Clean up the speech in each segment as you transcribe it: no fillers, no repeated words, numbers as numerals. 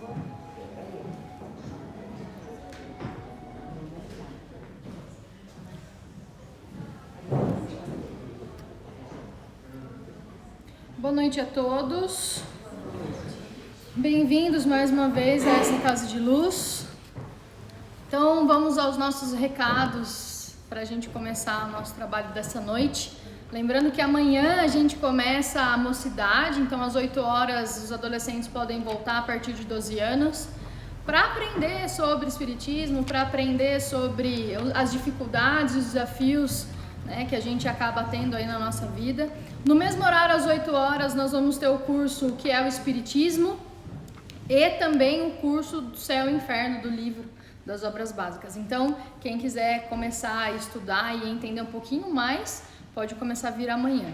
Boa noite a todos. Bem-vindos mais uma vez a essa Casa de Luz. Então vamos aos nossos recados para a gente começar o nosso trabalho dessa noite. Lembrando que amanhã a gente começa a mocidade, então às 8 horas os adolescentes podem voltar a partir de 12 anos para aprender sobre espiritismo, para aprender sobre as dificuldades e os desafios, né, que a gente acaba tendo aí na nossa vida. No mesmo horário, às 8 horas, nós vamos ter o curso que é o Espiritismo e também o curso do Céu e Inferno, do livro das Obras Básicas. Então, quem quiser começar a estudar e entender um pouquinho mais, pode começar a vir amanhã.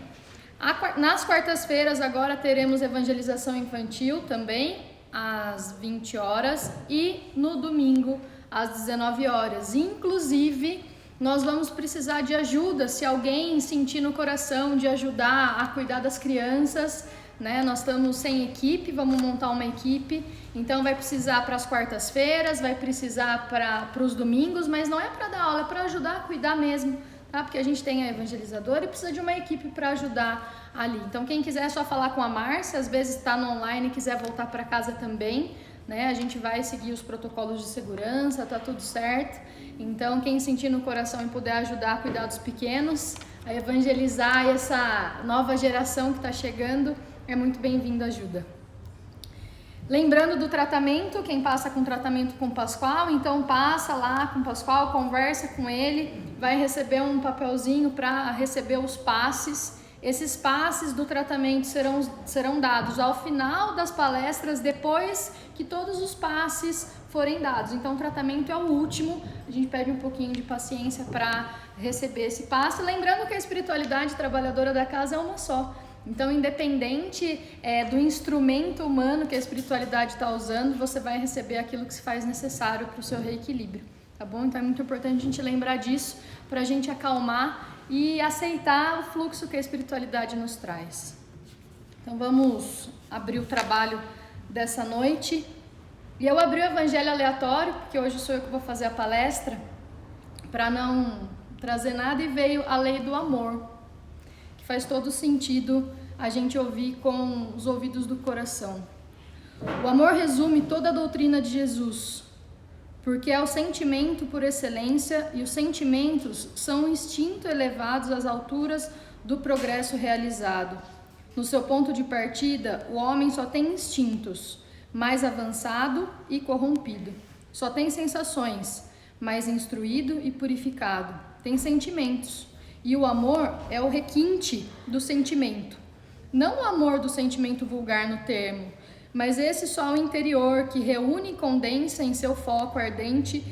Nas quartas-feiras, agora teremos evangelização infantil também, às 20 horas, e no domingo, às 19 horas. Inclusive, nós vamos precisar de ajuda, se alguém sentir no coração de ajudar a cuidar das crianças, né? Nós estamos sem equipe, vamos montar uma equipe, então vai precisar para as quartas-feiras, vai precisar para os domingos, mas não é para dar aula, é para ajudar a cuidar mesmo, tá? Porque a gente tem a evangelizadora e precisa de uma equipe para ajudar ali. Então quem quiser é só falar com a Márcia, às vezes está no online e quiser voltar para casa também, né? A gente vai seguir os protocolos de segurança, tá tudo certo. Então quem sentir no coração e puder ajudar a cuidar dos pequenos, a evangelizar essa nova geração que está chegando, é muito bem-vindo a ajuda. Lembrando do tratamento, quem passa com tratamento com o Pascoal, então passa lá com o Pascoal, conversa com ele, vai receber um papelzinho para receber os passes. Esses passes do tratamento serão dados ao final das palestras, depois que todos os passes forem dados. Então o tratamento é o último, a gente pede um pouquinho de paciência para receber esse passe. Lembrando que a espiritualidade trabalhadora da casa é uma só. Então, independente do instrumento humano que a espiritualidade está usando, você vai receber aquilo que se faz necessário para o seu reequilíbrio, tá bom? Então é muito importante a gente lembrar disso para a gente acalmar e aceitar o fluxo que a espiritualidade nos traz. Então vamos abrir o trabalho dessa noite. E eu abri o Evangelho aleatório, porque hoje sou eu que vou fazer a palestra, para não trazer nada, e veio a lei do amor, que faz todo sentido a gente ouvir com os ouvidos do coração. O amor resume toda a doutrina de Jesus, porque é o sentimento por excelência, e os sentimentos são um instinto elevados às alturas do progresso realizado. No seu ponto de partida, o homem só tem instintos, mais avançado e corrompido. Só tem sensações, mais instruído e purificado. Tem sentimentos, e o amor é o requinte do sentimento. Não o amor do sentimento vulgar no termo, mas esse sol interior que reúne e condensa em seu foco ardente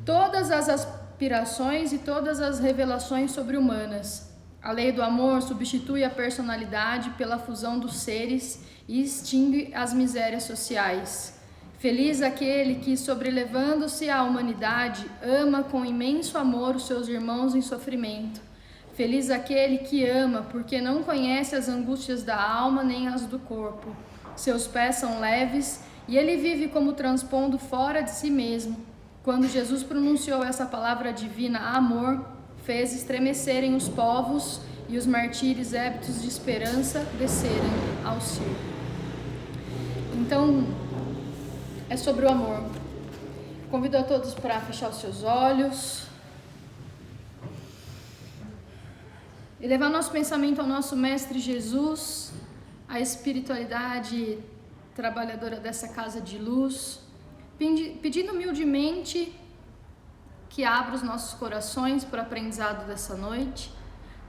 todas as aspirações e todas as revelações sobre-humanas. A lei do amor substitui a personalidade pela fusão dos seres e extingue as misérias sociais. Feliz aquele que, sobrelevando-se à humanidade, ama com imenso amor os seus irmãos em sofrimento. Feliz aquele que ama, porque não conhece as angústias da alma nem as do corpo. Seus pés são leves e ele vive como transpondo fora de si mesmo. Quando Jesus pronunciou essa palavra divina, amor, fez estremecerem os povos e os martírios ébitos de esperança descerem ao circo. Então, é sobre o amor. Convido a todos para fechar os seus olhos e levar nosso pensamento ao nosso Mestre Jesus, a espiritualidade trabalhadora dessa casa de luz, pedindo humildemente que abra os nossos corações para o aprendizado dessa noite,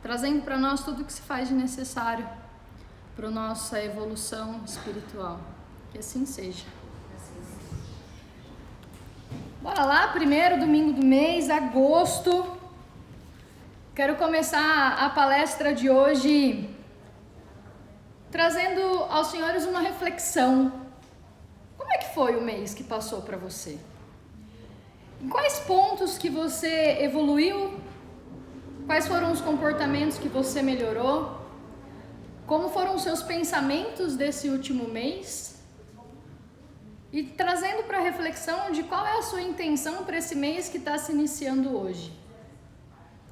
trazendo para nós tudo o que se faz de necessário para a nossa evolução espiritual. Que assim seja. Bora lá, primeiro domingo do mês, agosto. Quero começar a palestra de hoje trazendo aos senhores uma reflexão. Como é que foi o mês que passou para você? Em quais pontos que você evoluiu? Quais foram os comportamentos que você melhorou? Como foram os seus pensamentos desse último mês? e trazendo para reflexão de qual é a sua intenção para esse mês que está se iniciando hoje.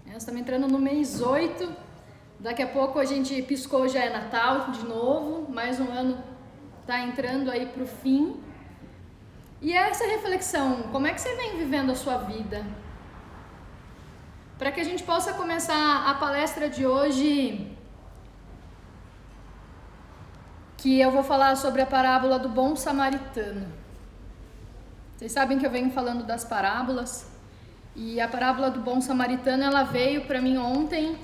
Nós estamos entrando no mês 8, daqui a pouco a gente piscou, já é Natal de novo, mais um ano está entrando aí para o fim. E essa reflexão, como é que você vem vivendo a sua vida? Para que a gente possa começar a palestra de hoje, que eu vou falar sobre a parábola do bom samaritano. Vocês sabem que eu venho falando das parábolas, e a parábola do bom samaritano, ela veio para mim ontem,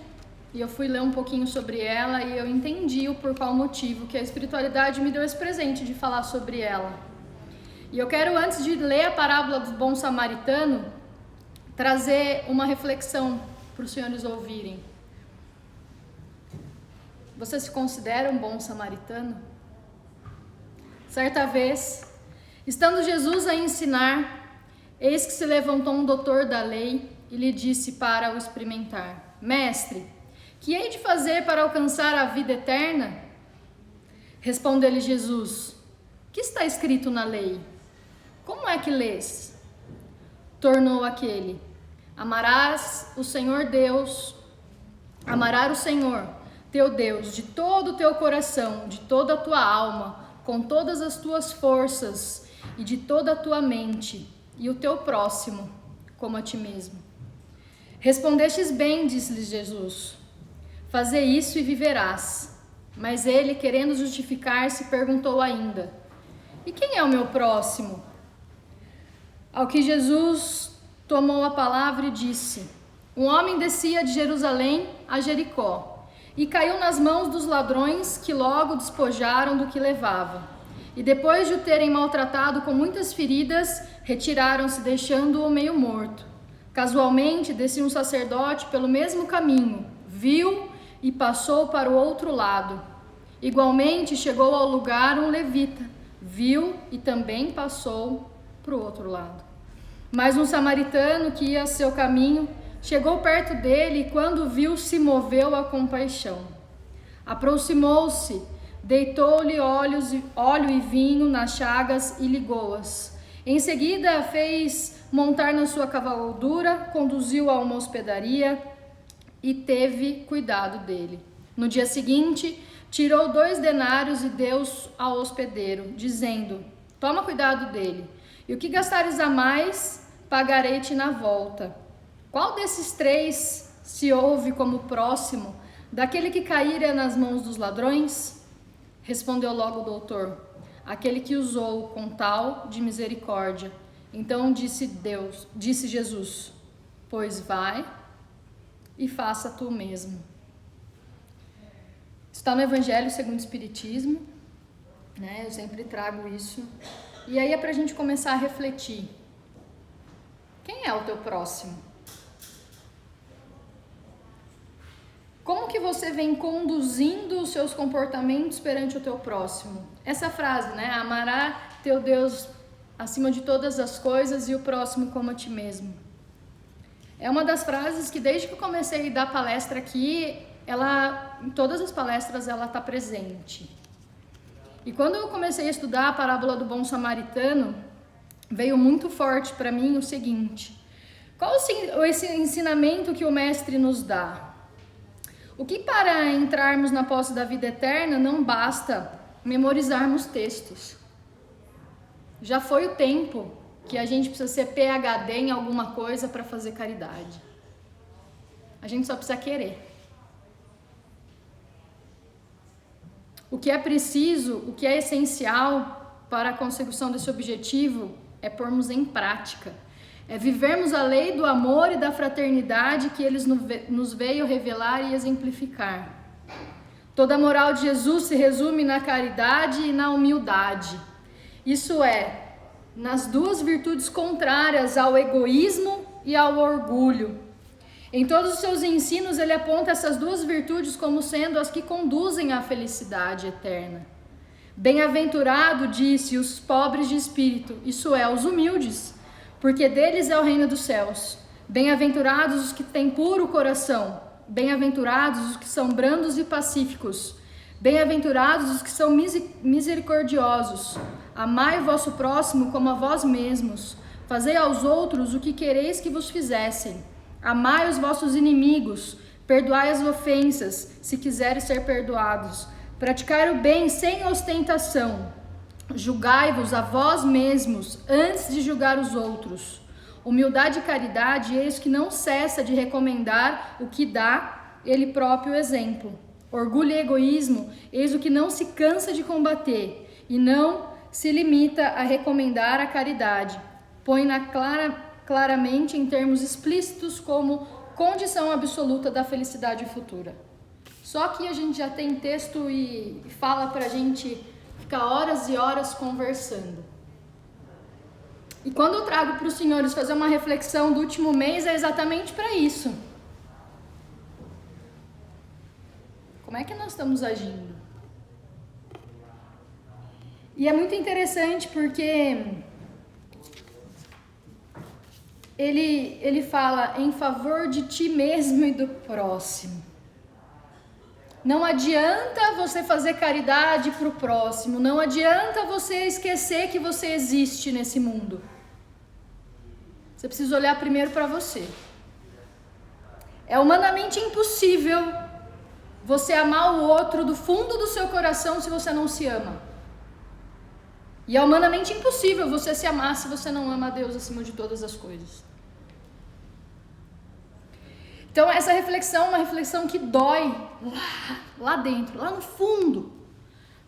e eu fui ler um pouquinho sobre ela, e eu entendi o por qual motivo que a espiritualidade me deu esse presente de falar sobre ela. E eu quero, antes de ler a parábola do bom samaritano, trazer uma reflexão para os senhores ouvirem. Você se considera um bom samaritano? Certa vez, estando Jesus a ensinar, eis que se levantou um doutor da lei e lhe disse para o experimentar: Mestre, que hei de fazer para alcançar a vida eterna? Respondeu-lhe Jesus: Que está escrito na lei? Como é que lês? Tornou aquele: Amarás o Senhor teu Deus de todo o teu coração, de toda a tua alma, com todas as tuas forças e de toda a tua mente, e o teu próximo como a ti mesmo. Respondestes bem, disse-lhe Jesus, faze isso e viverás. Mas ele, querendo justificar-se, perguntou ainda: E quem é o meu próximo? Ao que Jesus tomou a palavra e disse: Um homem descia de Jerusalém a Jericó e caiu nas mãos dos ladrões, que logo despojaram do que levava. E depois de o terem maltratado com muitas feridas, retiraram-se, deixando-o meio morto. Casualmente descia um sacerdote pelo mesmo caminho, viu e passou para o outro lado. Igualmente chegou ao lugar um levita, viu e também passou para o outro lado. Mas um samaritano que ia a seu caminho chegou perto dele e, quando viu, se moveu a compaixão. Aproximou-se, deitou-lhe óleo e vinho nas chagas e ligou-as. Em seguida, fez montar na sua cavalgadura, conduziu-o a uma hospedaria e teve cuidado dele. No dia seguinte, tirou 2 denários e deu-os ao hospedeiro, dizendo: Toma cuidado dele, e o que gastares a mais, pagarei-te na volta. Qual desses 3 se houve como próximo daquele que caíra nas mãos dos ladrões? Respondeu logo o doutor: Aquele que usou com tal de misericórdia. Então disse Jesus: Pois vai e faça tu mesmo. Está no Evangelho segundo o Espiritismo, né? Eu sempre trago isso. E aí é para a gente começar a refletir. Quem é o teu próximo? Como que você vem conduzindo os seus comportamentos perante o teu próximo? Essa frase, né? Amará teu Deus acima de todas as coisas e o próximo como a ti mesmo. É uma das frases que desde que eu comecei a dar palestra aqui, em todas as palestras ela está presente. E quando eu comecei a estudar a parábola do bom samaritano, veio muito forte para mim o seguinte: qual esse ensinamento que o mestre nos dá? O que para entrarmos na posse da vida eterna não basta memorizarmos textos. Já foi o tempo que a gente precisa ser PhD em alguma coisa para fazer caridade. A gente só precisa querer. O que é preciso, o que é essencial para a consecução desse objetivo é pormos em prática. É vivermos a lei do amor e da fraternidade que ele nos veio revelar e exemplificar. Toda a moral de Jesus se resume na caridade e na humildade. Isso é, nas 2 virtudes contrárias ao egoísmo e ao orgulho. Em todos os seus ensinos, ele aponta essas 2 virtudes como sendo as que conduzem à felicidade eterna. Bem-aventurado, disse, os pobres de espírito, isso é, os humildes, porque deles é o reino dos céus. Bem-aventurados os que têm puro coração, bem-aventurados os que são brandos e pacíficos, bem-aventurados os que são misericordiosos, Amai o vosso próximo como a vós mesmos. Fazei aos outros o que quereis que vos fizessem. Amai os vossos inimigos. Perdoai as ofensas, se quiseres ser perdoados. Praticai o bem sem ostentação. Julgai-vos a vós mesmos antes de julgar os outros. Humildade e caridade, eis que não cessa de recomendar o que dá ele próprio exemplo. Orgulho e egoísmo, eis o que não se cansa de combater e não se limita a recomendar a caridade. Põe-na claramente em termos explícitos como condição absoluta da felicidade futura. Só que a gente já tem texto e fala pra gente ficar horas e horas conversando. E quando eu trago para os senhores fazer uma reflexão do último mês, é exatamente para isso. Como é que nós estamos agindo? E é muito interessante porque ele fala em favor de ti mesmo e do próximo. Não adianta você fazer caridade para o próximo, não adianta você esquecer que você existe nesse mundo. Você precisa olhar primeiro para você. É humanamente impossível você amar o outro do fundo do seu coração se você não se ama. E é humanamente impossível você se amar se você não ama a Deus acima de todas as coisas. Então essa reflexão é uma reflexão que dói lá dentro, lá no fundo.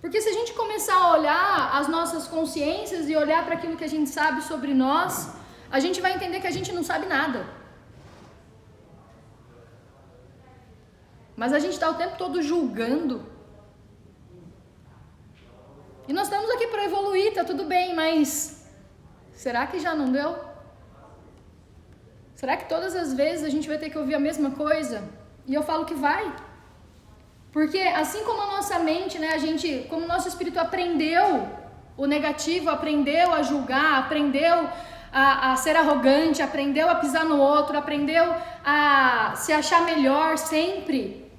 Porque se a gente começar a olhar as nossas consciências e olhar para aquilo que a gente sabe sobre nós, a gente vai entender que a gente não sabe nada. Mas a gente está o tempo todo julgando. E nós estamos aqui para evoluir, tá tudo bem, mas será que já não deu? Será que todas as vezes a gente vai ter que ouvir a mesma coisa? E eu falo que vai. Porque assim como a nossa mente, né, como o nosso espírito aprendeu o negativo, aprendeu a julgar, aprendeu a ser arrogante, aprendeu a pisar no outro, aprendeu a se achar melhor sempre,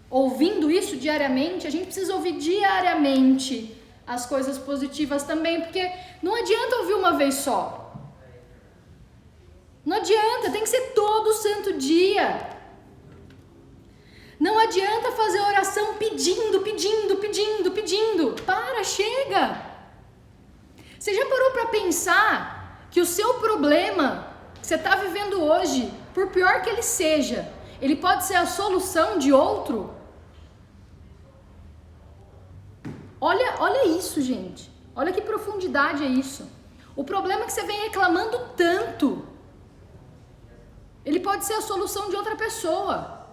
ouvindo isso diariamente, a gente precisa ouvir diariamente as coisas positivas também, porque não adianta ouvir uma vez só. Não adianta, tem que ser todo santo dia. Não adianta fazer oração pedindo. Para, chega. Você já parou para pensar que o seu problema que você está vivendo hoje, por pior que ele seja, ele pode ser a solução de outro? Olha isso, gente. Olha que profundidade é isso. O problema é que você vem reclamando tanto, ele pode ser a solução de outra pessoa.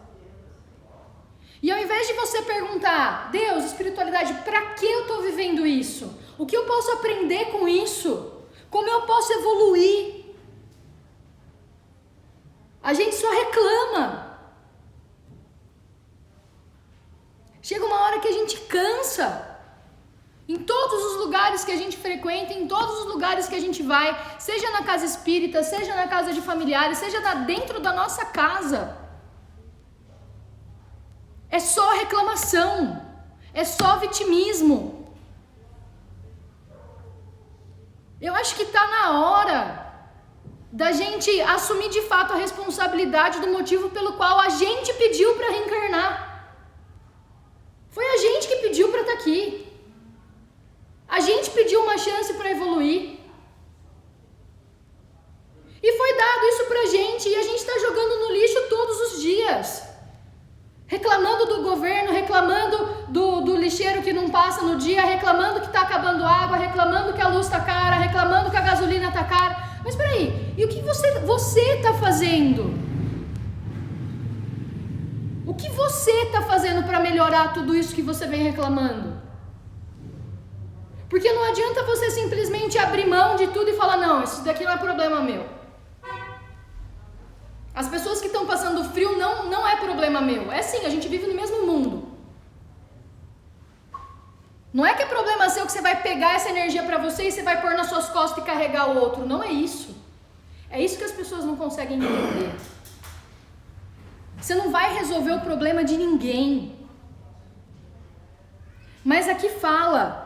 E ao invés de você perguntar, Deus, espiritualidade, para que eu estou vivendo isso? O que eu posso aprender com isso? Como eu posso evoluir? A gente só reclama. Chega uma hora que a gente cansa. Em todos os lugares que a gente frequenta, em todos os lugares que a gente vai, seja na casa espírita, seja na casa de familiares, seja dentro da nossa casa, é só reclamação, é só vitimismo. Eu acho que está na hora da gente assumir de fato a responsabilidade do motivo pelo qual a gente pediu para reencarnar. Foi a gente que pediu para estar aqui. A gente pediu uma chance para evoluir. E foi dado isso pra gente e a gente está jogando no lixo todos os dias. Reclamando do governo, reclamando do lixeiro que não passa no dia, reclamando que está acabando água, reclamando que a luz está cara, reclamando que a gasolina está cara. Mas peraí, e o que você está fazendo? O que você está fazendo para melhorar tudo isso que você vem reclamando? Porque não adianta você simplesmente abrir mão de tudo e falar, não, isso daqui não é problema meu. As pessoas que estão passando frio não é problema meu. É sim, a gente vive no mesmo mundo. Não é que é problema seu que você vai pegar essa energia para você e você vai pôr nas suas costas e carregar o outro. Não é isso. É isso que as pessoas não conseguem entender. Você não vai resolver o problema de ninguém. Mas aqui fala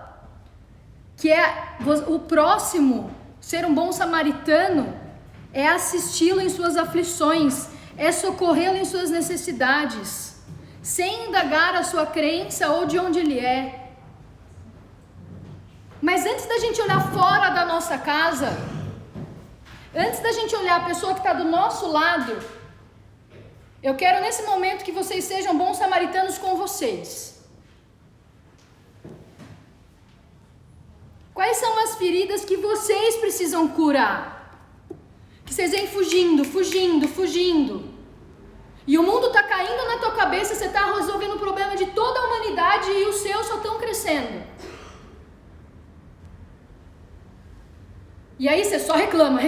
que é o próximo, ser um bom samaritano, é assisti-lo em suas aflições, é socorrê-lo em suas necessidades, sem indagar a sua crença ou de onde ele é. Mas antes da gente olhar fora da nossa casa, antes da gente olhar a pessoa que está do nosso lado, eu quero nesse momento que vocês sejam bons samaritanos com vocês. Quais são as feridas que vocês precisam curar? Que vocês vêm fugindo. E o mundo está caindo na tua cabeça, você está resolvendo o problema de toda a humanidade e os seus só estão crescendo. E aí você só reclama.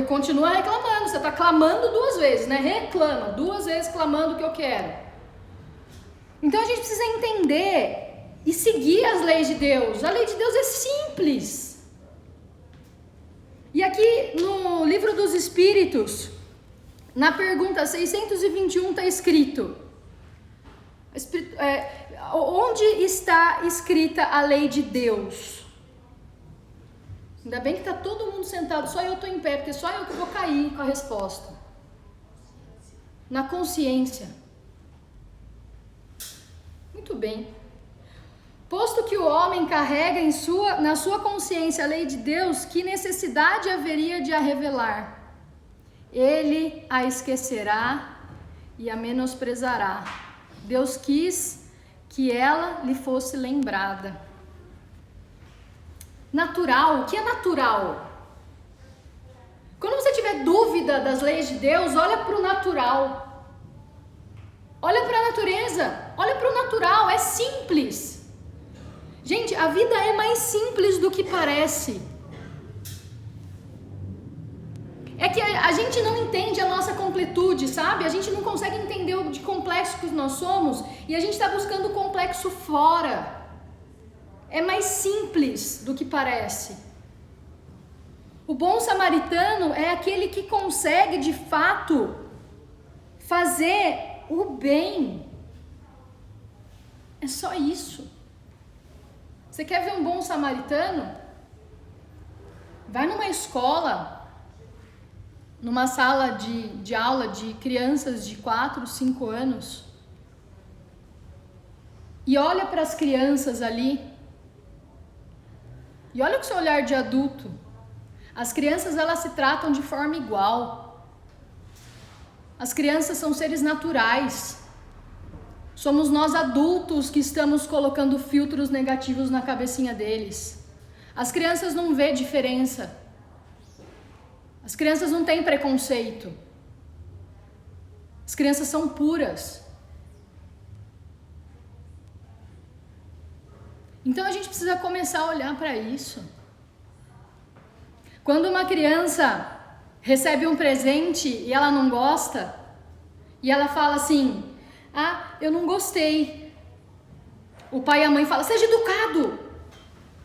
Continua reclamando, você está clamando 2 vezes, né? Reclama, 2 vezes clamando o que eu quero. Então a gente precisa entender e seguir as leis de Deus. A lei de Deus é simples. E aqui no Livro dos Espíritos, na pergunta 621 está escrito, onde está escrita a lei de Deus? Ainda bem que está todo mundo sentado, só eu estou em pé, porque só eu que vou cair com a resposta. Na consciência. Muito bem. Posto que o homem carrega na sua consciência a lei de Deus, que necessidade haveria de a revelar? Ele a esquecerá e a menosprezará. Deus quis que ela lhe fosse lembrada. Natural, o que é natural? Quando você tiver dúvida das leis de Deus, olha para o natural. Olha para a natureza, olha para o natural, é simples. Gente, a vida é mais simples do que parece. É que a gente não entende a nossa completude, sabe? A gente não consegue entender o de complexo que nós somos e a gente está buscando o complexo fora. É mais simples do que parece. O bom samaritano é aquele que consegue, de fato, fazer o bem. É só isso. Você quer ver um bom samaritano? Vai numa escola, numa sala de aula de crianças de 4, 5 anos e olha para as crianças ali e olha com seu olhar de adulto. As crianças, elas se tratam de forma igual. As crianças são seres naturais. Somos nós adultos que estamos colocando filtros negativos na cabecinha deles. As crianças não vê diferença. As crianças não têm preconceito. As crianças são puras. Então a gente precisa começar a olhar para isso. Quando uma criança recebe um presente e ela não gosta, e ela fala assim: ah, eu não gostei. O pai e a mãe falam: seja educado.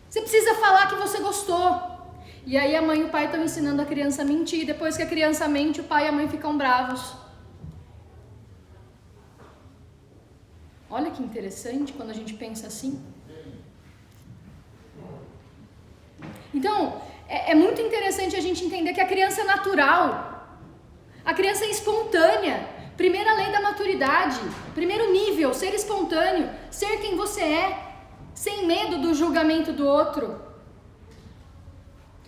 Você precisa falar que você gostou. E aí a mãe e o pai estão ensinando a criança a mentir. Depois que a criança mente, o pai e a mãe ficam bravos. Olha que interessante quando a gente pensa assim. Então, é muito interessante a gente entender que a criança é natural. A criança é espontânea. Primeira lei da maturidade. Primeiro nível, ser espontâneo. Ser quem você é. Sem medo do julgamento do outro.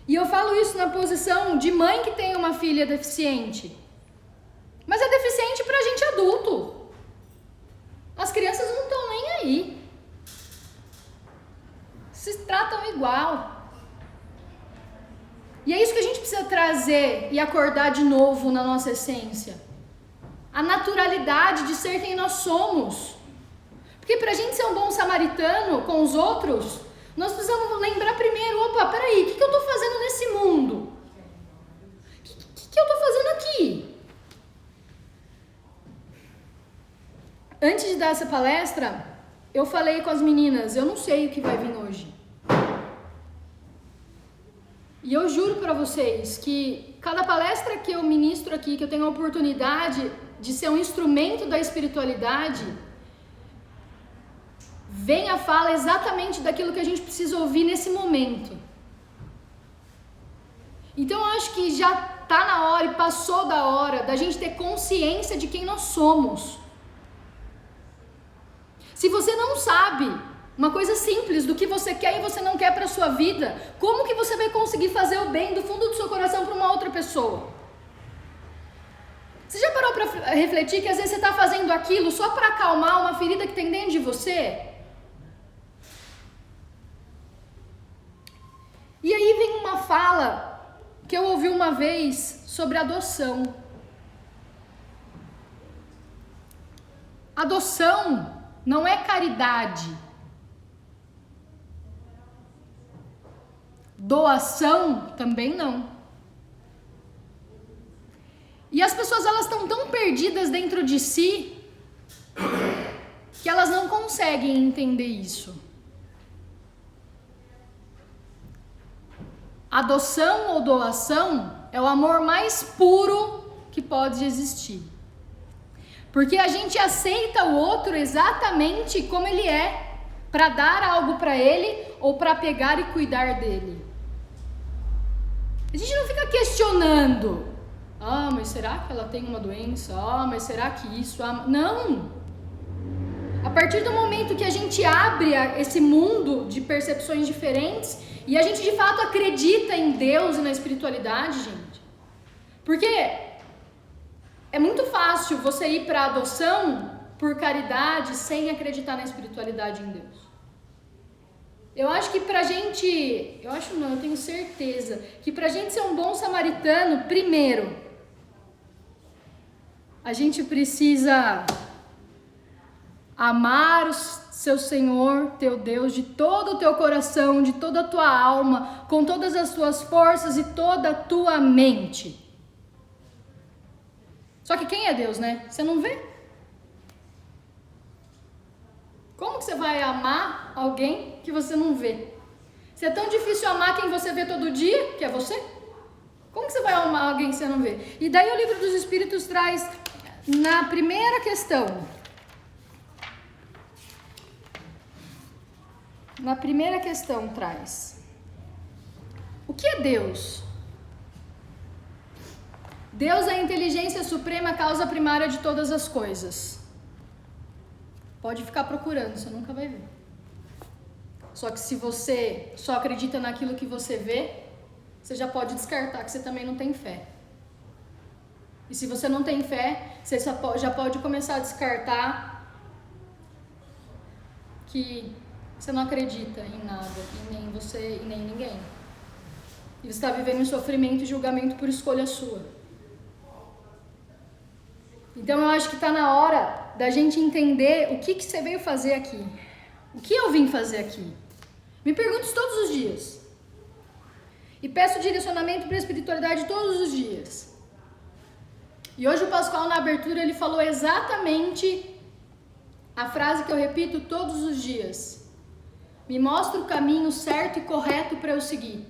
E eu falo isso na posição de mãe que tem uma filha deficiente. Mas é deficiente pra gente adulto. As crianças não estão nem aí. Se tratam igual. E é isso que a gente precisa trazer e acordar de novo na nossa essência. A naturalidade de ser quem nós somos. Porque pra gente ser um bom samaritano com os outros, nós precisamos lembrar primeiro: opa, peraí, o que eu tô fazendo nesse mundo? O que eu tô fazendo aqui? Antes de dar essa palestra, eu falei com as meninas: eu não sei o que vai vir hoje. E eu juro para vocês que cada palestra que eu ministro aqui, que eu tenho a oportunidade de ser um instrumento da espiritualidade, vem a fala exatamente daquilo que a gente precisa ouvir nesse momento. Então eu acho que já tá na hora e passou da hora da gente ter consciência de quem nós somos. Se você não sabe uma coisa simples do que você quer e você não quer para sua vida, como que você vai conseguir fazer o bem do fundo do seu coração para uma outra pessoa? Você já parou para refletir que às vezes você está fazendo aquilo só para acalmar uma ferida que tem dentro de você? E aí vem uma fala que eu ouvi uma vez sobre adoção. Adoção não é caridade. Doação também não. E as pessoas, elas estão tão perdidas dentro de si que elas não conseguem entender isso. Adoção ou doação é o amor mais puro que pode existir. Porque a gente aceita o outro exatamente como ele é, para dar algo para ele ou para pegar e cuidar dele. A gente não fica questionando. Ah, mas será que ela tem uma doença? Ah, mas será que isso? Ah, não! A partir do momento que a gente abre esse mundo de percepções diferentes e a gente de fato acredita em Deus e na espiritualidade, gente. Porque é muito fácil você ir para a adoção por caridade sem acreditar na espiritualidade em Deus. Eu acho que pra gente, eu tenho certeza que pra gente ser um bom samaritano, primeiro, a gente precisa amar o seu Senhor, teu Deus, de todo o teu coração, de toda a tua alma, com todas as tuas forças e toda a tua mente. Só que quem é Deus, né? Você não vê. Como que você vai amar alguém que você não vê? Se é tão difícil amar quem você vê todo dia, que é você, como que você vai amar alguém que você não vê? E daí o Livro dos Espíritos traz, na primeira questão, traz: o que é Deus? Deus é a inteligência suprema, a causa primária de todas as coisas. Pode ficar procurando, você nunca vai ver. Só que se você só acredita naquilo que você vê, você já pode descartar que você também não tem fé. E se você não tem fé, você já pode começar a descartar que você não acredita em nada, e nem você e nem ninguém. E você está vivendo em sofrimento e julgamento por escolha sua. Então eu acho que está na hora da gente entender o que você veio fazer aqui. O que eu vim fazer aqui? Me pergunto isso todos os dias. E peço direcionamento para a espiritualidade todos os dias. E hoje o Pascoal, na abertura, ele falou exatamente a frase que eu repito todos os dias. Me mostra o caminho certo e correto para eu seguir.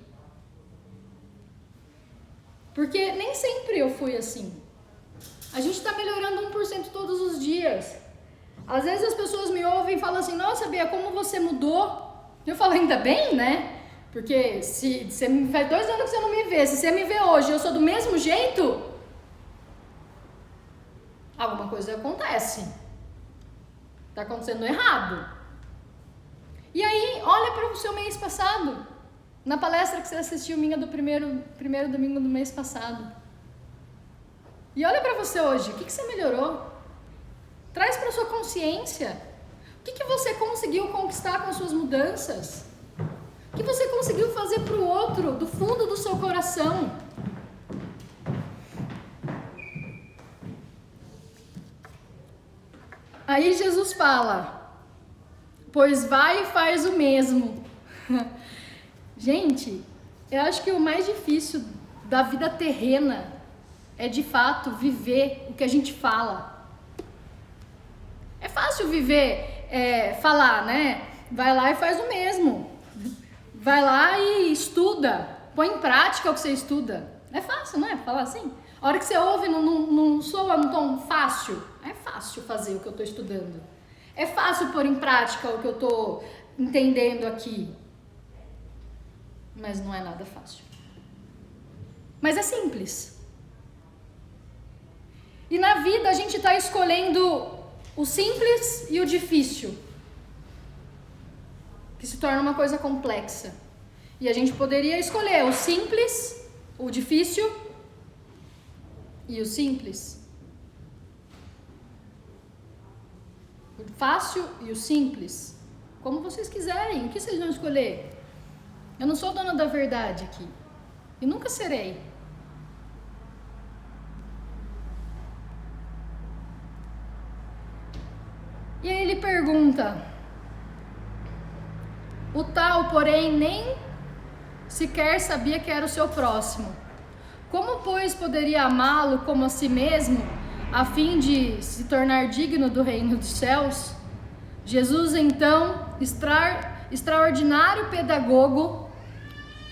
Porque nem sempre eu fui assim. A gente está melhorando 1% todos os dias. Às vezes as pessoas me ouvem e falam assim: nossa, Bia, como você mudou? Eu falo, ainda bem, né? Porque se você faz 2 anos que você não me vê, se você me vê hoje e eu sou do mesmo jeito, alguma coisa acontece. Tá acontecendo errado. E aí, olha para o seu mês passado. Na palestra que você assistiu minha do primeiro domingo do mês passado. E olha para você hoje, o que você melhorou? Traz para sua consciência. O que você conseguiu conquistar com suas mudanças? O que você conseguiu fazer para o outro, do fundo do seu coração? Aí Jesus fala: pois vai e faz o mesmo. Gente, eu acho que o mais difícil da vida terrena é de fato viver o que a gente fala. É fácil viver, falar, né? Vai lá e faz o mesmo. Vai lá e estuda. Põe em prática o que você estuda. É fácil, não é? Falar assim. A hora que você ouve não soa um tom fácil. É fácil fazer o que eu estou estudando. É fácil pôr em prática o que eu estou entendendo aqui, mas não é nada fácil. Mas é simples. E na vida a gente está escolhendo o simples e o difícil, que se torna uma coisa complexa. E a gente poderia escolher o simples, o difícil e o simples. O fácil e o simples. Como vocês quiserem, o que vocês vão escolher? Eu não sou dona da verdade aqui. E nunca serei. E aí ele pergunta: o tal, porém, nem sequer sabia que era o seu próximo. Como, pois, poderia amá-lo como a si mesmo, a fim de se tornar digno do reino dos céus? Jesus, então, extraordinário pedagogo.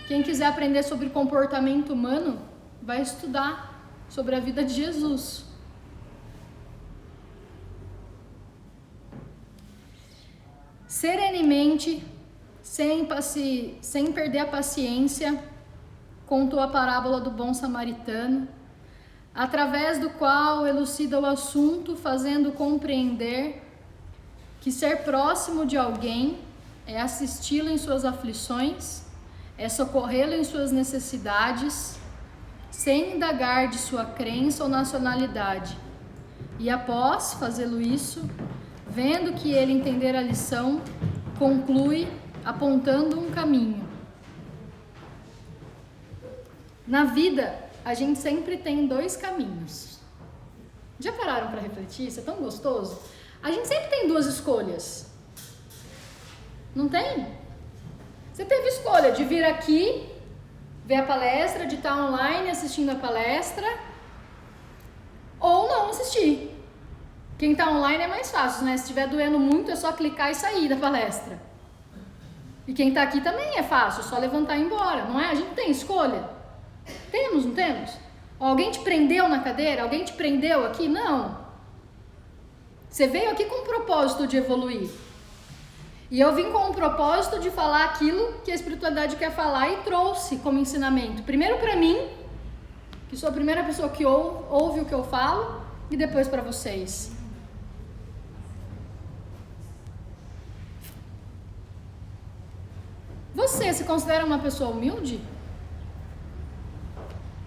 Quem quiser aprender sobre comportamento humano, vai estudar sobre a vida de Jesus. Serenemente, sem perder a paciência, contou a parábola do bom samaritano, através do qual elucida o assunto, fazendo compreender que ser próximo de alguém é assisti-lo em suas aflições, é socorrê-lo em suas necessidades, sem indagar de sua crença ou nacionalidade. E após fazê-lo isso, vendo que ele entender a lição, conclui apontando um caminho. Na vida, a gente sempre tem dois caminhos. Já pararam para refletir? Isso é tão gostoso. A gente sempre tem duas escolhas. Não tem? Você teve escolha de vir aqui, ver a palestra, de estar online assistindo a palestra, ou não assistir. Quem está online é mais fácil, né? Se estiver doendo muito, é só clicar e sair da palestra. E quem está aqui também é fácil, é só levantar e ir embora, não é? A gente tem escolha. Temos, não temos? Alguém te prendeu na cadeira? Alguém te prendeu aqui? Não. Você veio aqui com um propósito de evoluir. E eu vim com um propósito de falar aquilo que a espiritualidade quer falar e trouxe como ensinamento. Primeiro para mim, que sou a primeira pessoa que ouve o que eu falo, e depois para vocês. Você se considera uma pessoa humilde?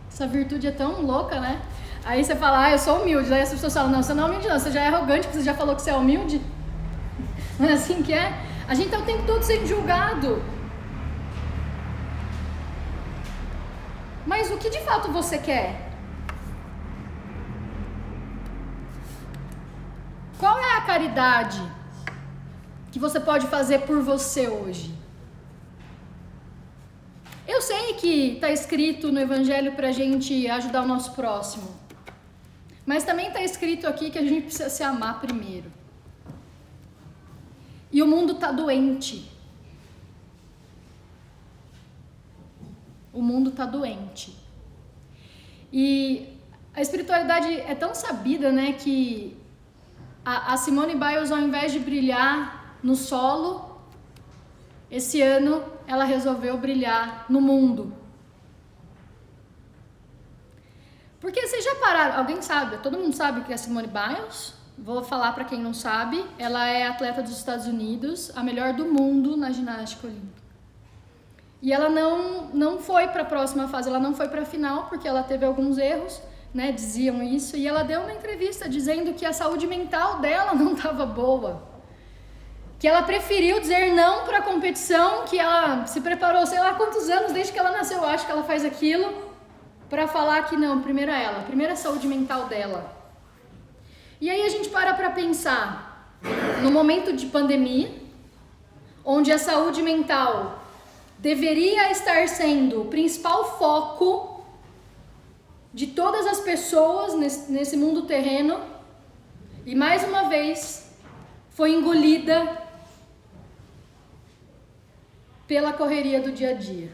Essa virtude é tão louca, né? Aí você fala, eu sou humilde. Aí as pessoas falam, não, você não é humilde não, você já é arrogante porque você já falou que você é humilde. Não é assim que é? A gente tá o tempo todo sendo julgado. Mas o que de fato você quer? Qual é a caridade que você pode fazer por você hoje? Eu sei que está escrito no Evangelho para a gente ajudar o nosso próximo, mas também está escrito aqui que a gente precisa se amar primeiro. E o mundo está doente. O mundo está doente. E a espiritualidade é tão sabida, né, que a Simone Biles, ao invés de brilhar no solo, esse ano ela resolveu brilhar no mundo. Porque vocês já pararam, alguém sabe, todo mundo sabe que é a Simone Biles? Vou falar para quem não sabe, ela é atleta dos Estados Unidos, a melhor do mundo na ginástica olímpica. E ela não foi para a próxima fase, ela não foi para a final, porque ela teve alguns erros, né, diziam isso, e ela deu uma entrevista dizendo que a saúde mental dela não estava boa. Que ela preferiu dizer não para a competição, que ela se preparou, sei lá quantos anos, desde que ela nasceu, eu acho que ela faz aquilo, para falar que não, primeiro é ela, primeiro a saúde mental dela. E aí a gente para pensar, no momento de pandemia, onde a saúde mental deveria estar sendo o principal foco de todas as pessoas nesse mundo terreno, e mais uma vez foi engolida pela correria do dia a dia.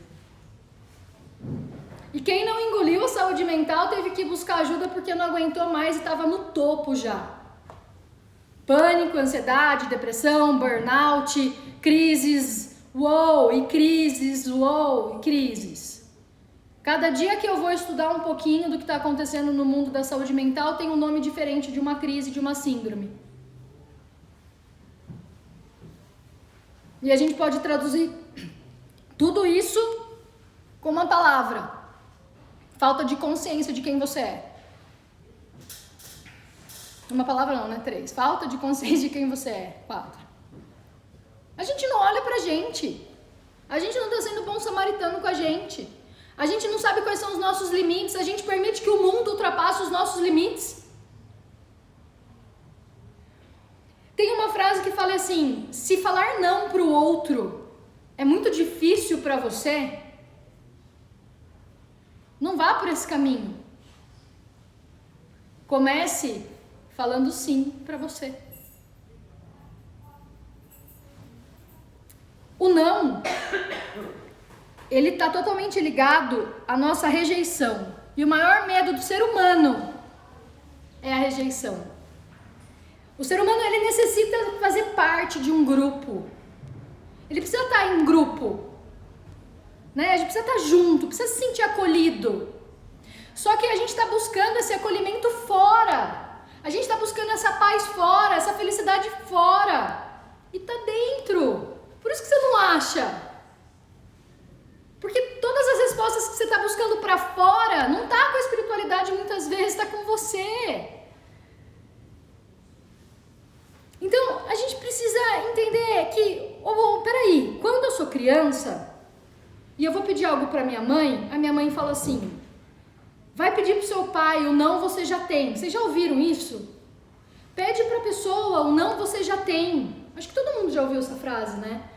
E quem não engoliu a saúde mental teve que buscar ajuda porque não aguentou mais e estava no topo já. Pânico, ansiedade, depressão, burnout, crises, uou, e crises, uou, e crises. Cada dia que eu vou estudar um pouquinho do que está acontecendo no mundo da saúde mental tem um nome diferente de uma crise, de uma síndrome. E a gente pode traduzir tudo isso com uma palavra: falta de consciência de quem você é. Uma palavra não, né? 3. Falta de consciência de quem você é. 4. A gente não olha pra gente. A gente não tá sendo bom samaritano com a gente. A gente não sabe quais são os nossos limites. A gente permite que o mundo ultrapasse os nossos limites. Tem uma frase que fala assim: se falar não pro outro é muito difícil pra você, não vá por esse caminho. Comece falando sim pra você. O não, ele está totalmente ligado à nossa rejeição. E o maior medo do ser humano é a rejeição. O ser humano, ele necessita fazer parte de um grupo. Ele precisa estar em grupo, né? A gente precisa estar junto, precisa se sentir acolhido. Só que a gente está buscando esse acolhimento fora. A gente está buscando essa paz fora, essa felicidade fora. E tá dentro. Por isso que você não acha. Porque todas as respostas que você está buscando para fora não tá com a espiritualidade, muitas vezes está com você. Então, a gente precisa entender que, peraí, quando eu sou criança e eu vou pedir algo para minha mãe, a minha mãe fala assim: vai pedir pro seu pai, o não você já tem. Vocês já ouviram isso? Pede pra pessoa, o não você já tem. Acho que todo mundo já ouviu essa frase, né?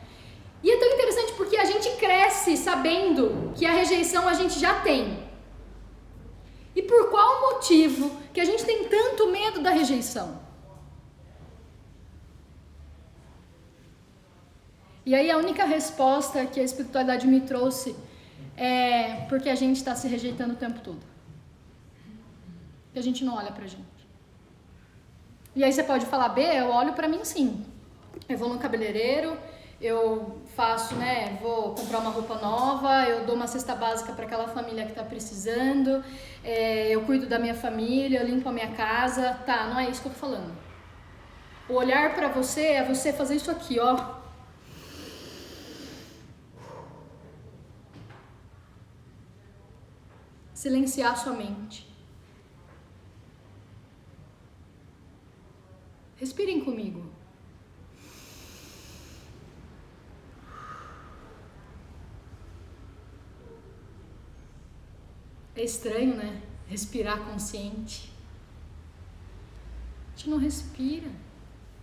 E é tão interessante porque a gente cresce sabendo que a rejeição a gente já tem. E por qual motivo que a gente tem tanto medo da rejeição? E aí a única resposta que a espiritualidade me trouxe é porque a gente está se rejeitando o tempo todo. Que a gente não olha pra gente. E aí você pode falar: B, eu olho pra mim sim. Eu vou no cabeleireiro, eu faço, né, vou comprar uma roupa nova, eu dou uma cesta básica para aquela família que tá precisando, eu cuido da minha família, eu limpo a minha casa. Tá, não é isso que eu tô falando. O olhar pra você é você fazer isso aqui, ó. Silenciar sua mente. Respirem comigo. É estranho, né? Respirar consciente. A gente não respira.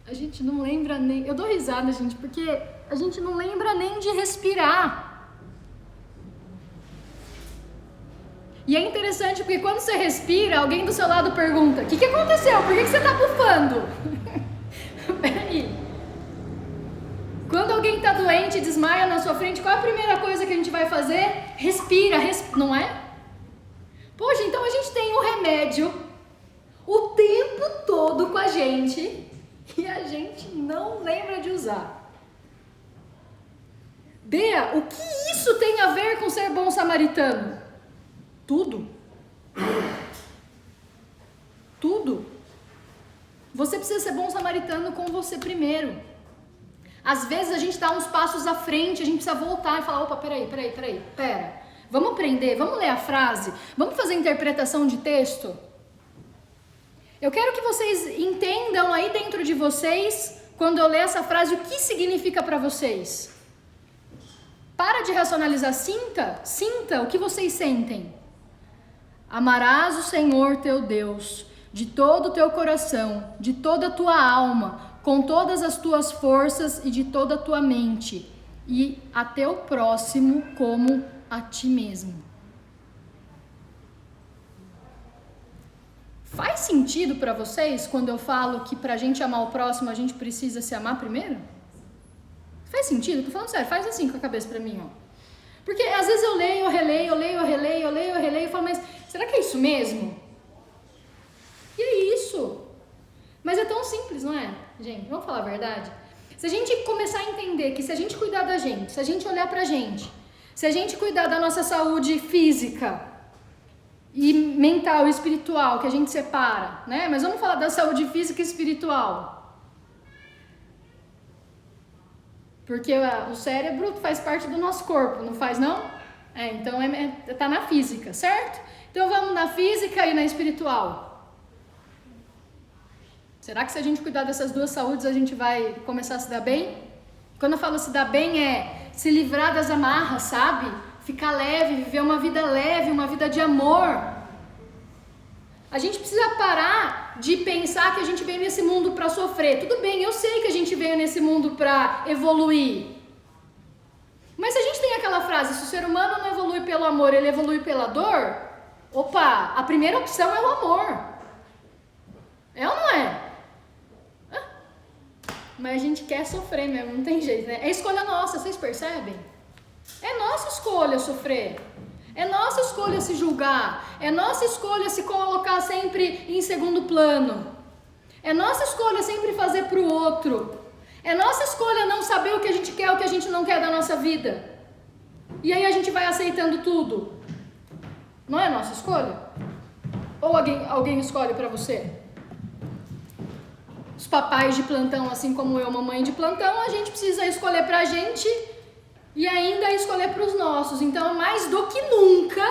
A gente não lembra nem... Eu dou risada, gente, porque a gente não lembra nem de respirar. E é interessante porque quando você respira, alguém do seu lado pergunta: o que aconteceu? Por que você tá bufando? Peraí. Quando alguém tá doente e desmaia na sua frente, qual é a primeira coisa que a gente vai fazer? Respira, não é? Poxa, então a gente tem o remédio o tempo todo com a gente e a gente não lembra de usar. Bea, o que isso tem a ver com ser bom samaritano? Tudo. Tudo. Você precisa ser bom samaritano com você primeiro. Às vezes a gente dá uns passos à frente, a gente precisa voltar e falar: opa, pera. Vamos aprender, vamos ler a frase, vamos fazer interpretação de texto. Eu quero que vocês entendam aí dentro de vocês, quando eu ler essa frase, o que significa para vocês. Para de racionalizar, sinta o que vocês sentem. Amarás o Senhor teu Deus de todo o teu coração, de toda a tua alma, com todas as tuas forças e de toda a tua mente, e a teu próximo como a ti mesmo. Faz sentido para vocês quando eu falo que pra gente amar o próximo a gente precisa se amar primeiro? Faz sentido? Tô falando sério, faz assim com a cabeça pra mim, ó. Porque às vezes eu leio, eu releio e falo: mas será que é isso mesmo? E é isso. Mas é tão simples, não é? Gente, vamos falar a verdade? Se a gente começar a entender que se a gente cuidar da gente, se a gente olhar pra gente, se a gente cuidar da nossa saúde física e mental e espiritual, que a gente separa, né? Mas vamos falar da saúde física e espiritual. Porque o cérebro faz parte do nosso corpo, não faz não? Então tá na física, certo? Então vamos na física e na espiritual. Será que se a gente cuidar dessas duas saúdes a gente vai começar a se dar bem? Quando eu falo se dar bem é se livrar das amarras, sabe? Ficar leve, viver uma vida leve, uma vida de amor. A gente precisa parar de pensar que a gente veio nesse mundo para sofrer. Tudo bem, eu sei que a gente veio nesse mundo para evoluir. Mas se a gente tem aquela frase, se o ser humano não evolui pelo amor, ele evolui pela dor, opa, a primeira opção é o amor. É ou não é? Mas a gente quer sofrer mesmo, não tem jeito, né? É escolha nossa, vocês percebem? É nossa escolha sofrer. É nossa escolha se julgar. É nossa escolha se colocar sempre em segundo plano. É nossa escolha sempre fazer pro outro. É nossa escolha não saber o que a gente quer, o que a gente não quer da nossa vida. E aí a gente vai aceitando tudo. Não é nossa escolha? Ou alguém escolhe pra você? Os papais de plantão, assim como eu, mamãe de plantão, a gente precisa escolher pra gente e ainda escolher pros nossos. Então, mais do que nunca,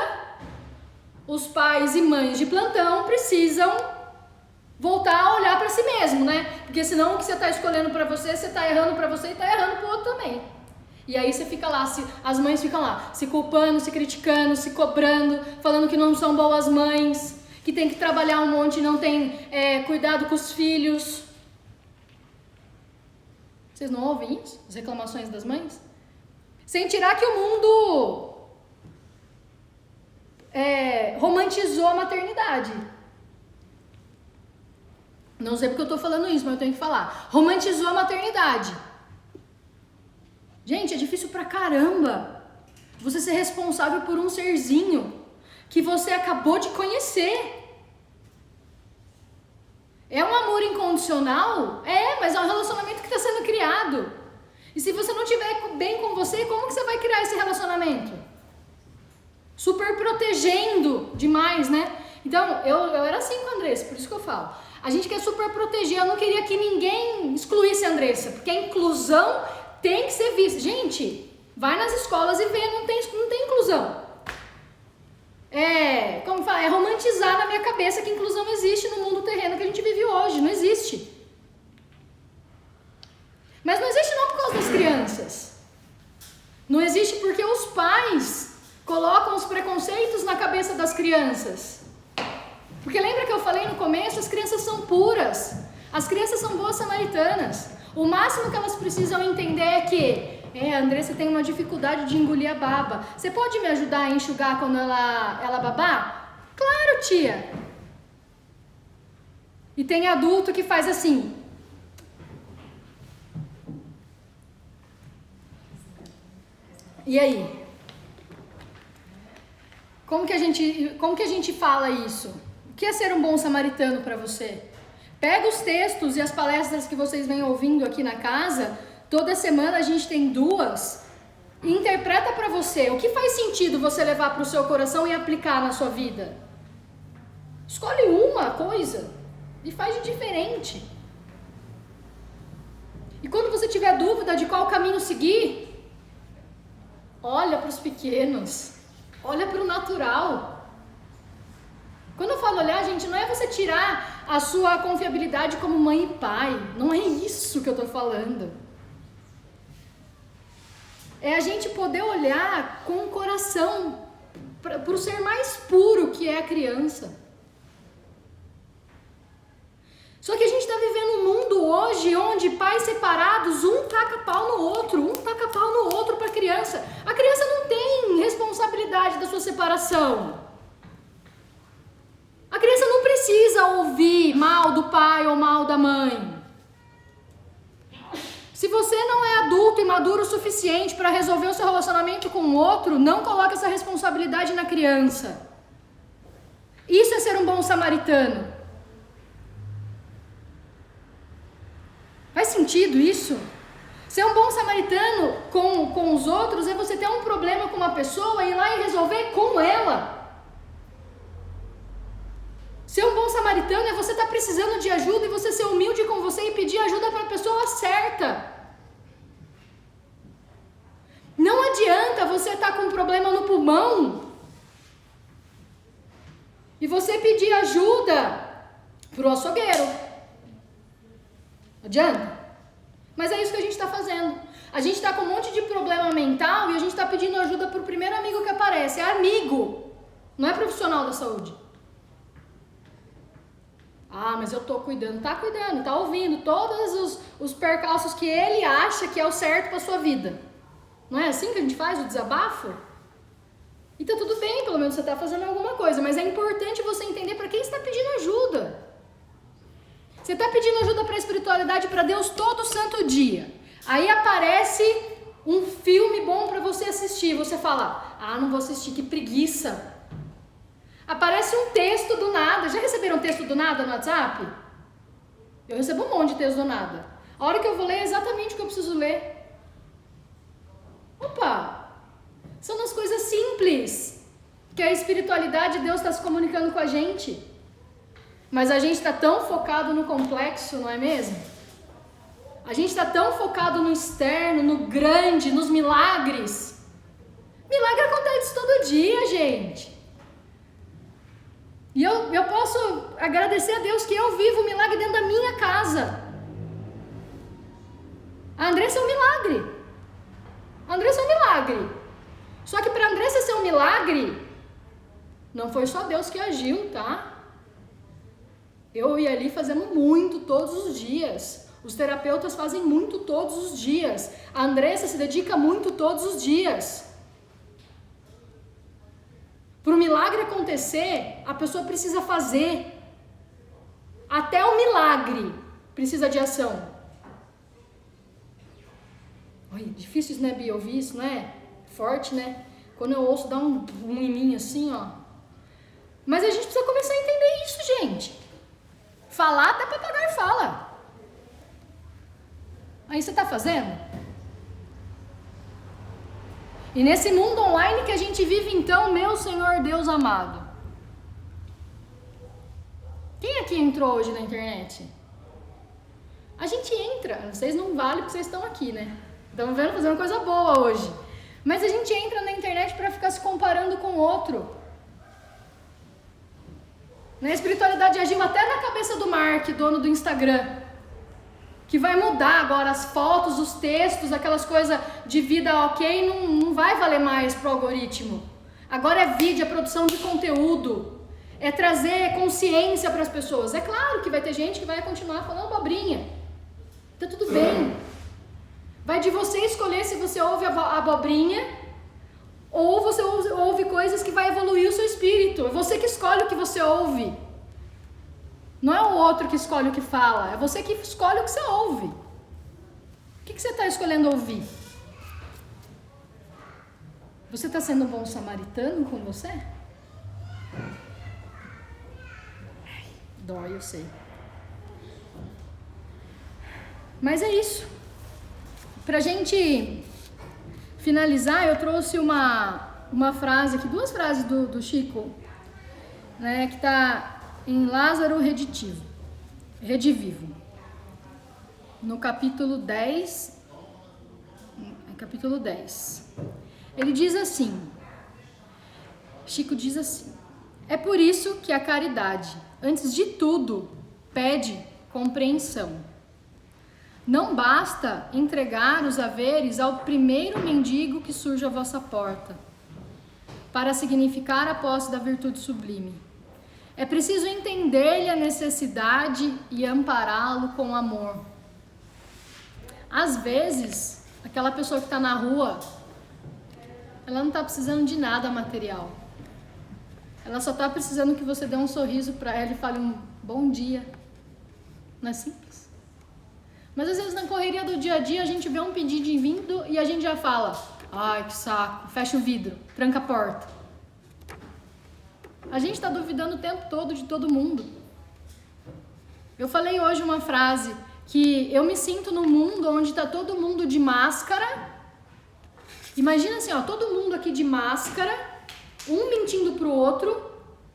os pais e mães de plantão precisam voltar a olhar pra si mesmo, né? Porque senão o que você tá escolhendo pra você, você tá errando pra você e tá errando pro outro também. E aí você fica lá, as mães ficam lá, se culpando, se criticando, se cobrando, falando que não são boas mães, que tem que trabalhar um monte e não tem cuidado com os filhos. Vocês não ouvem isso? As reclamações das mães? Sem tirar que o mundo romantizou a maternidade. Não sei porque eu tô falando isso, mas eu tenho que falar. Romantizou a maternidade. Gente, é difícil pra caramba você ser responsável por um serzinho que você acabou de conhecer. É um amor incondicional? Mas é um relacionamento que está sendo criado. E se você não estiver bem com você, como que você vai criar esse relacionamento? Super protegendo demais, né? Então, eu era assim com a Andressa, por isso que eu falo. A gente quer super proteger, eu não queria que ninguém excluísse a Andressa, porque a inclusão tem que ser vista. Gente, vai nas escolas e vê, não tem inclusão. Como fala, é romantizar na minha cabeça que inclusão existe no mundo terreno que a gente vive hoje, não existe. Mas não existe não por causa das crianças. Não existe porque os pais colocam os preconceitos na cabeça das crianças. Porque lembra que eu falei no começo, as crianças são puras, as crianças são boas samaritanas. O máximo que elas precisam entender é que a Andressa tem uma dificuldade de engolir a baba. Você pode me ajudar a enxugar quando ela babar? Claro, tia. E tem adulto que faz assim. E aí? Como que a gente fala isso? O que é ser um bom samaritano para você? Pega os textos e as palestras que vocês vêm ouvindo aqui na casa. Toda semana a gente tem 2. E interpreta para você o que faz sentido você levar para o seu coração e aplicar na sua vida. Escolhe uma coisa e faz de diferente. E quando você tiver dúvida de qual caminho seguir, olha para os pequenos, olha para o natural. Quando eu falo olhar, gente, não é você tirar a sua confiabilidade como mãe e pai. Não é isso que eu estou falando. É a gente poder olhar com o coração para o ser mais puro que é a criança. Só que a gente está vivendo um mundo hoje onde pais separados, um taca pau no outro para a criança. A criança não tem responsabilidade da sua separação. A criança não precisa ouvir mal do pai ou mal da mãe. Se você não é adulto e maduro o suficiente para resolver o seu relacionamento com o outro, não coloque essa responsabilidade na criança. Isso é ser um bom samaritano. sentido isso? Ser um bom samaritano com os outros é você ter um problema com uma pessoa e ir lá e resolver com ela. Ser um bom samaritano é você estar precisando de ajuda e você ser humilde com você e pedir ajuda para a pessoa certa. Não adianta você estar com um problema no pulmão e você pedir ajuda para o açougueiro. Não adianta. Mas é isso que a gente está fazendo. A gente está com um monte de problema mental e a gente está pedindo ajuda para o primeiro amigo que aparece. É amigo, não é profissional da saúde. Ah, mas eu tô cuidando. Tá cuidando, tá ouvindo todos os percalços que ele acha que é o certo para sua vida. Não é assim que a gente faz o desabafo? E tá tudo bem, pelo menos você tá fazendo alguma coisa. Mas é importante você entender para quem você está pedindo ajuda. Você está pedindo ajuda para a espiritualidade, para Deus todo santo dia. Aí aparece um filme bom para você assistir. Você fala, não vou assistir, que preguiça. Aparece um texto do nada. Já receberam texto do nada no WhatsApp? Eu recebo um monte de texto do nada. A hora que eu vou ler é exatamente o que eu preciso ler. Opa! São as coisas simples que a espiritualidade de Deus está se comunicando com a gente. Mas a gente está tão focado no complexo, não é mesmo? A gente está tão focado no externo, no grande, nos milagres. Milagre acontece todo dia, gente. E eu posso agradecer a Deus que eu vivo o milagre dentro da minha casa. A Andressa é um milagre. A Andressa é um milagre. Só que para a Andressa ser um milagre, não foi só Deus que agiu, tá? Eu e ali fazemos muito todos os dias. Os terapeutas fazem muito todos os dias. A Andressa se dedica muito todos os dias. Para o milagre acontecer, a pessoa precisa fazer. Até o milagre precisa de ação. Oi, difícil isso, né, Bia? Ouvir isso, né? Forte, né? Quando eu ouço, dá um em mim assim, ó. Mas a gente precisa começar a entender isso, gente. Falar até papagaio fala. Aí você tá fazendo? E nesse mundo online que a gente vive, então, meu Senhor Deus amado. Quem aqui entrou hoje na internet? A gente entra. Vocês não valem porque vocês estão aqui, né? Estão vendo fazendo coisa boa hoje. Mas a gente entra na internet para ficar se comparando com o outro. A espiritualidade agiu até na cabeça do Mark, dono do Instagram, que vai mudar agora as fotos, os textos, aquelas coisas de vida ok, não vai valer mais pro algoritmo. Agora é vídeo, é produção de conteúdo, é trazer consciência para as pessoas. É claro que vai ter gente que vai continuar falando abobrinha, tá tudo bem. Vai de você escolher se você ouve a abobrinha ou você ouve coisas que vai evoluir o seu espírito. É você que escolhe o que você ouve. Não é o outro que escolhe o que fala, é você que escolhe o que você ouve. O que você está escolhendo ouvir? Você está sendo um bom samaritano com você? Dói, eu sei. Mas é isso. Pra gente finalizar, eu trouxe uma frase aqui, duas frases do Chico, né, que tá em Lázaro Redivivo, no capítulo 10, ele diz assim, Chico diz assim: é por isso que a caridade, antes de tudo, pede compreensão. Não basta entregar os haveres ao primeiro mendigo que surge à vossa porta, para significar a posse da virtude sublime. É preciso entender-lhe a necessidade e ampará-lo com amor. Às vezes, aquela pessoa que está na rua, ela não está precisando de nada material. Ela só está precisando que você dê um sorriso para ela e fale um bom dia. Não é simples? Mas às vezes na correria do dia a dia a gente vê um pedido vindo e a gente já fala: ai, que saco, fecha o vidro, tranca a porta. A gente está duvidando o tempo todo de todo mundo. Eu falei hoje uma frase que eu me sinto num mundo onde tá todo mundo de máscara. Imagina assim, ó, todo mundo aqui de máscara, um mentindo pro outro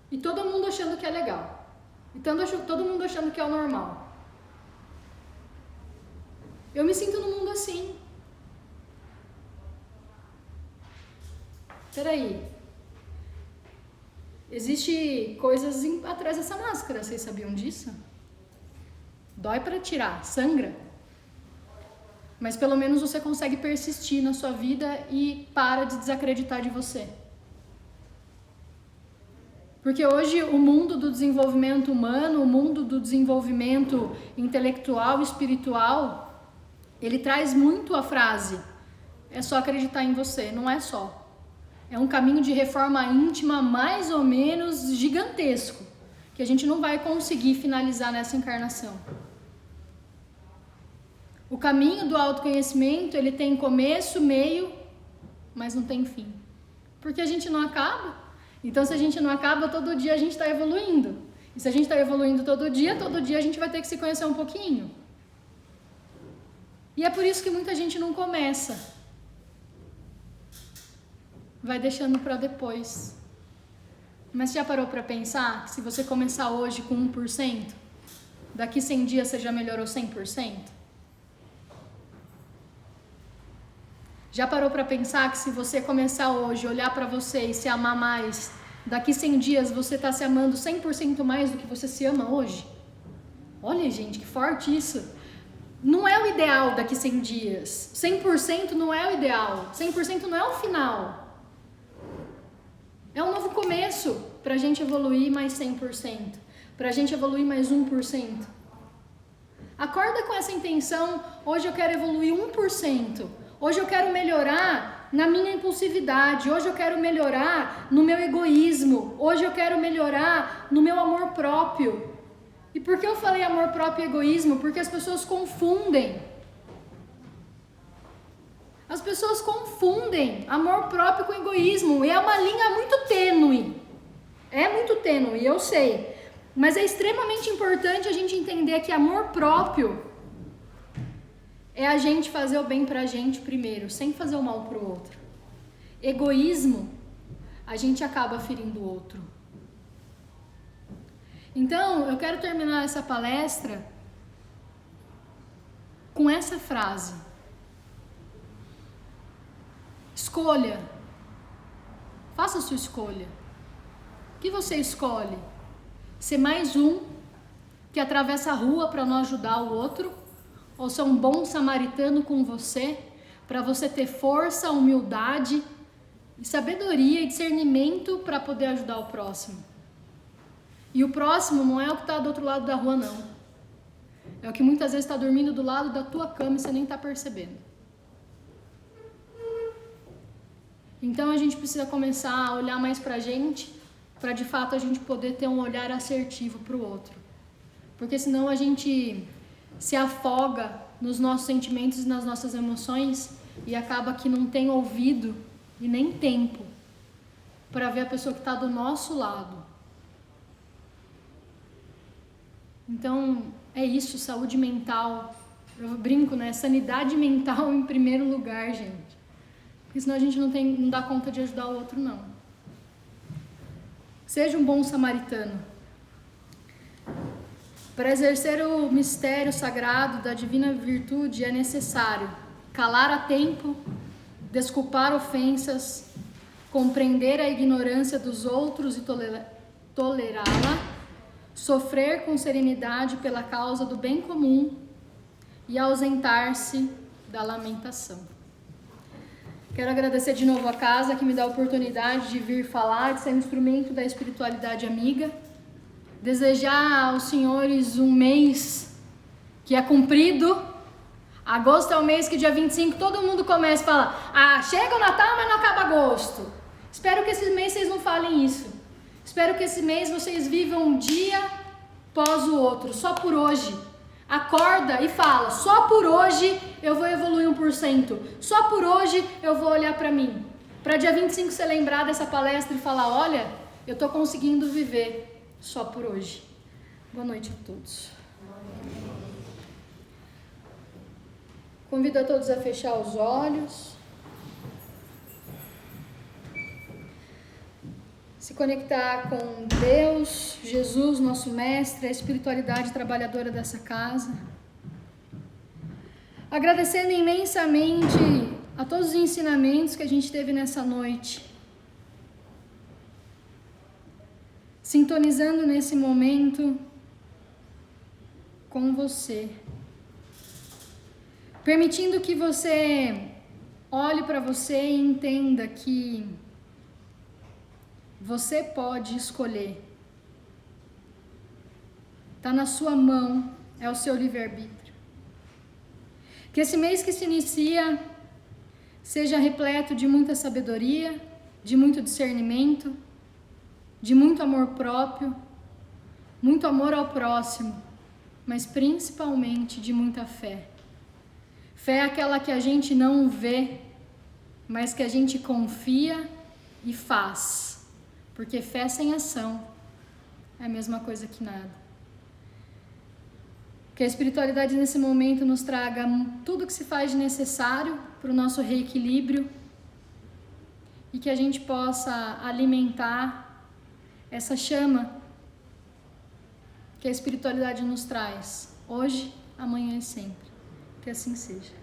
e todo mundo achando que é legal. E todo mundo achando que é o normal. Eu me sinto num mundo assim. Peraí. Existe coisas atrás dessa máscara, vocês sabiam disso? Dói para tirar, sangra. Mas pelo menos você consegue persistir na sua vida e para de desacreditar de você. Porque hoje o mundo do desenvolvimento humano, o mundo do desenvolvimento intelectual e espiritual, ele traz muito a frase: é só acreditar em você. Não é só. É um caminho de reforma íntima mais ou menos gigantesco, que a gente não vai conseguir finalizar nessa encarnação. O caminho do autoconhecimento, ele tem começo, meio, mas não tem fim. Porque a gente não acaba. Então, se a gente não acaba, todo dia a gente está evoluindo. E se a gente está evoluindo todo dia a gente vai ter que se conhecer um pouquinho. E é por isso que muita gente não começa. Vai deixando para depois. Mas já parou para pensar que se você começar hoje com 1%, daqui 100 dias você já melhorou 100%? Já parou para pensar que se você começar hoje, olhar para você e se amar mais, daqui 100 dias você está se amando 100% mais do que você se ama hoje? Olha, gente, que forte isso. Não é o ideal daqui 100 dias. 100% não é o ideal. 100% não é o final. É um novo começo para a gente evoluir mais 100%. Para a gente evoluir mais 1%. Acorda com essa intenção. Hoje eu quero evoluir 1%. Hoje eu quero melhorar na minha impulsividade. Hoje eu quero melhorar no meu egoísmo. Hoje eu quero melhorar no meu amor próprio. E por que eu falei amor próprio e egoísmo? Porque as pessoas confundem. As pessoas confundem amor próprio com egoísmo. E é uma linha muito tênue. É muito tênue, eu sei. Mas é extremamente importante a gente entender que amor próprio é a gente fazer o bem pra gente primeiro, sem fazer o mal pro outro. Egoísmo, a gente acaba ferindo o outro. Então, eu quero terminar essa palestra com essa frase. Escolha. Faça a sua escolha. O que você escolhe? Ser mais um que atravessa a rua para não ajudar o outro? Ou ser um bom samaritano com você, para você ter força, humildade, sabedoria e discernimento para poder ajudar o próximo? E o próximo não é o que está do outro lado da rua, não. É o que muitas vezes está dormindo do lado da tua cama e você nem está percebendo. Então a gente precisa começar a olhar mais para a gente, para de fato a gente poder ter um olhar assertivo para o outro. Porque senão a gente se afoga nos nossos sentimentos e nas nossas emoções e acaba que não tem ouvido e nem tempo para ver a pessoa que está do nosso lado. Então é isso, saúde mental. Eu brinco, né? Sanidade mental em primeiro lugar, gente. Porque senão a gente não dá conta de ajudar o outro, não. Seja um bom samaritano. Para exercer o mistério sagrado da divina virtude é necessário calar a tempo, desculpar ofensas, compreender a ignorância dos outros e tolerá-la, sofrer com serenidade pela causa do bem comum e ausentar-se da lamentação. Quero agradecer de novo a casa que me dá a oportunidade de vir falar, de ser um instrumento da espiritualidade amiga. Desejar aos senhores um mês que é cumprido. Agosto é o mês que dia 25 todo mundo começa a falar: chega o Natal, mas não acaba agosto. Espero que esse mês vocês não falem isso. Espero que esse mês vocês vivam um dia após o outro, só por hoje. Acorda e fala: só por hoje eu vou evoluir 1%. Só por hoje eu vou olhar para mim. Para dia 25 você lembrar dessa palestra e falar: olha, eu tô conseguindo viver só por hoje. Boa noite a todos. Convido a todos a fechar os olhos. Se conectar com Deus, Jesus, nosso mestre, a espiritualidade trabalhadora dessa casa. Agradecendo imensamente a todos os ensinamentos que a gente teve nessa noite. Sintonizando nesse momento com você. Permitindo que você olhe para você e entenda que você pode escolher. Está na sua mão, é o seu livre-arbítrio. Que esse mês que se inicia seja repleto de muita sabedoria, de muito discernimento, de muito amor próprio, muito amor ao próximo, mas principalmente de muita fé. Fé é aquela que a gente não vê, mas que a gente confia e faz. Porque fé sem ação é a mesma coisa que nada. Que a espiritualidade nesse momento nos traga tudo que se faz de necessário para o nosso reequilíbrio e que a gente possa alimentar essa chama que a espiritualidade nos traz, hoje, amanhã e sempre. Que assim seja.